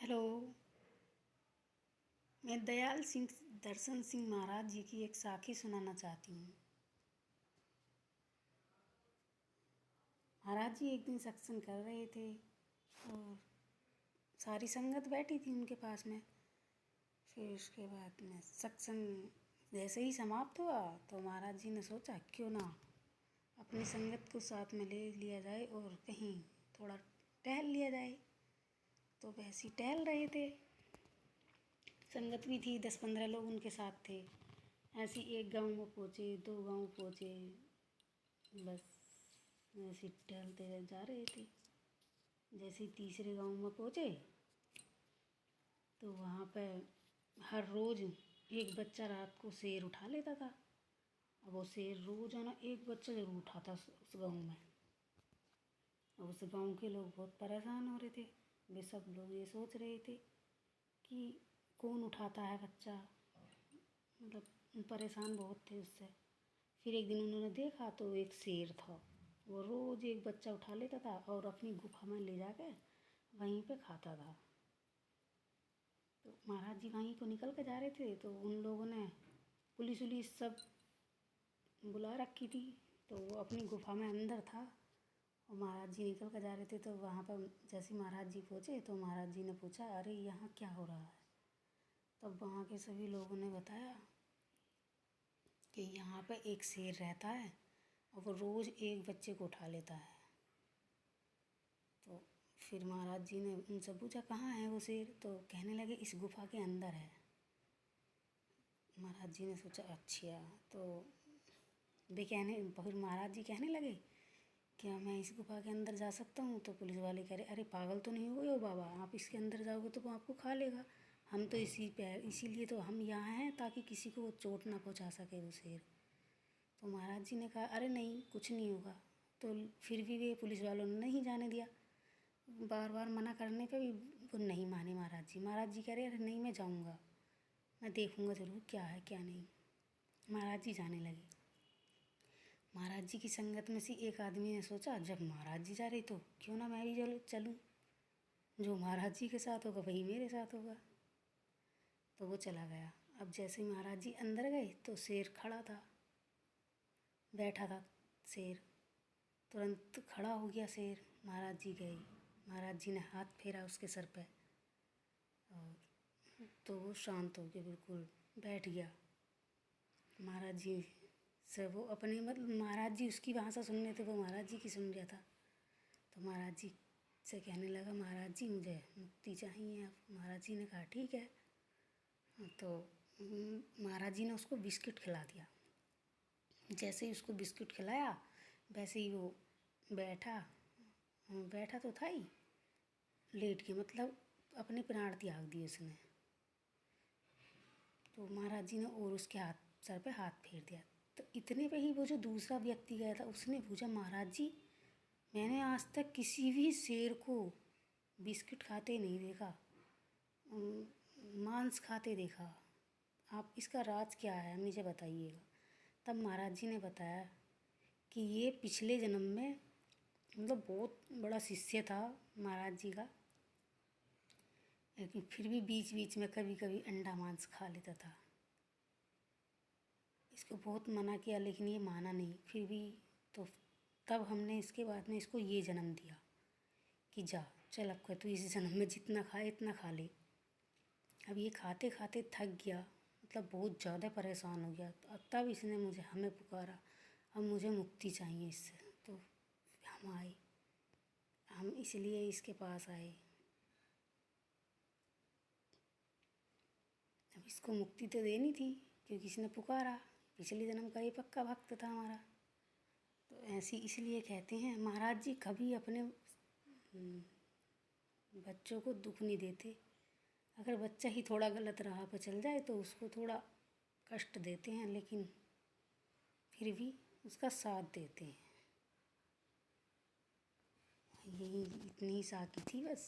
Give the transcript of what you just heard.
Hello. मैं दयाल सिंह दर्शन सिंह महाराज जी की एक साखी सुनाना चाहती हूँ। महाराज जी एक दिन सत्संग कर रहे थे और सारी संगत बैठी थी उनके पास में। फिर उसके बाद में सत्संग जैसे ही समाप्त हुआ तो महाराज जी ने सोचा क्यों ना अपनी संगत को साथ में ले लिया जाए और कहीं थोड़ा टहल लिया जाए। तो वैसे ही टहल रहे थे, संगत भी थी, 10-15 लोग उनके साथ थे। ऐसे एक गांव में पहुँचे, 2 गांव पहुँचे, बस ऐसे टहलते जा रहे थे। जैसे ही तीसरे गांव में पहुँचे तो वहाँ पे हर रोज़ एक बच्चा रात को शेर उठा लेता था। अब वो शेर रोज़ाना एक बच्चा ज़रूर उठाता उस गांव में। अब उस गांव के लोग बहुत परेशान हो रहे थे। वे सब लोग ये सोच रहे थे कि कौन उठाता है बच्चा, मतलब परेशान बहुत थे उससे। फिर एक दिन उन्होंने देखा तो एक शेर था, वो रोज़ एक बच्चा उठा लेता था और अपनी गुफा में ले जाकर वहीं पे खाता था। तो महाराज जी वहीं को निकल के जा रहे थे तो उन लोगों ने पुलिस उलिस सब बुला रखी थी। तो वो अपनी गुफा में अंदर था और महाराज जी निकल कर जा रहे थे। तो वहाँ पर जैसे महाराज जी पहुँचे तो महाराज जी ने पूछा, अरे यहाँ क्या हो रहा है? तब वहाँ के सभी लोगों ने बताया कि यहाँ पे एक शेर रहता है और वो रोज़ एक बच्चे को उठा लेता है। तो फिर महाराज जी ने उनसे पूछा, कहाँ है वो शेर? तो कहने लगे इस गुफा के अंदर है। महाराज जी ने सोचा अच्छा। तो फिर महाराज जी कहने लगे क्या मैं इस गुफा के अंदर जा सकता हूँ? तो पुलिस वाले कह रहे, अरे पागल तो नहीं हो गए हो बाबा, आप इसके अंदर जाओगे तो वो आपको खा लेगा। हम तो इसीलिए तो हम यहाँ हैं ताकि किसी को वो चोट ना पहुँचा सके वो शेर। तो महाराज जी ने कहा, अरे नहीं कुछ नहीं होगा। तो फिर भी वे पुलिस वालों ने नहीं जाने दिया। बार बार मना करने पे भी वो नहीं माने महाराज जी। महाराज जी कह रहे, अरे नहीं मैं जाऊँगा, मैं देखूँगा ज़रूर क्या है क्या नहीं। महाराज जी जाने लगे। महाराज जी की संगत में से एक आदमी ने सोचा, जब महाराज जी जा रहे तो क्यों ना मैं भी चलूँ, जो महाराज जी के साथ होगा वही मेरे साथ होगा। तो वो चला गया। अब जैसे ही महाराज जी अंदर गए तो शेर खड़ा था, बैठा था शेर। तुरंत खड़ा हो गया शेर। महाराज जी गए, महाराज जी ने हाथ फेरा उसके सर पे और तो वो शांत हो गया, बिल्कुल बैठ गया। महाराज जी से वो अपने मतलब महाराज जी उसकी भाषा सुन रहे थे, वो महाराज जी की सुन रहा था। तो महाराज जी से कहने लगा, महाराज जी मुझे मुक्ति चाहिए। अब महाराज जी ने कहा ठीक है। तो महाराज जी ने उसको बिस्किट खिला दिया। जैसे ही उसको बिस्कुट खिलाया वैसे ही वो बैठा बैठा तो था ही, लेट के मतलब अपने प्राण त्याग दिए उसने। तो महाराज जी ने और उसके सर पे हाथ फेर दिया। तो इतने पे ही वो जो दूसरा व्यक्ति गया था उसने पूछा, महाराज जी मैंने आज तक किसी भी शेर को बिस्किट खाते नहीं देखा, मांस खाते देखा, आप इसका राज क्या है मुझे बताइएगा। तब महाराज जी ने बताया कि ये पिछले जन्म में मतलब बहुत बड़ा शिष्य था महाराज जी का, लेकिन फिर भी बीच बीच में कभी कभी अंडा मांस खा लेता था। इसको बहुत मना किया लेकिन ये माना नहीं फिर भी। तो तब हमने इसके बाद में इसको ये जन्म दिया कि जा चल अब तू इस जन्म में जितना खाए इतना खा ले। अब ये खाते खाते थक गया, मतलब बहुत ज़्यादा परेशान हो गया। तो तब इसने हमें पुकारा, अब मुझे मुक्ति चाहिए इससे। तो हम आए, हम इसलिए इसके पास आए। अब इसको मुक्ति तो देनी थी क्योंकि इसने पुकारा, पिछले जन्म का ये पक्का भक्त था हमारा। तो ऐसी इसलिए कहते हैं महाराज जी कभी अपने बच्चों को दुख नहीं देते। अगर बच्चा ही थोड़ा गलत राह पर चल जाए तो उसको थोड़ा कष्ट देते हैं, लेकिन फिर भी उसका साथ देते हैं। यही इतनी ही साकी थी बस।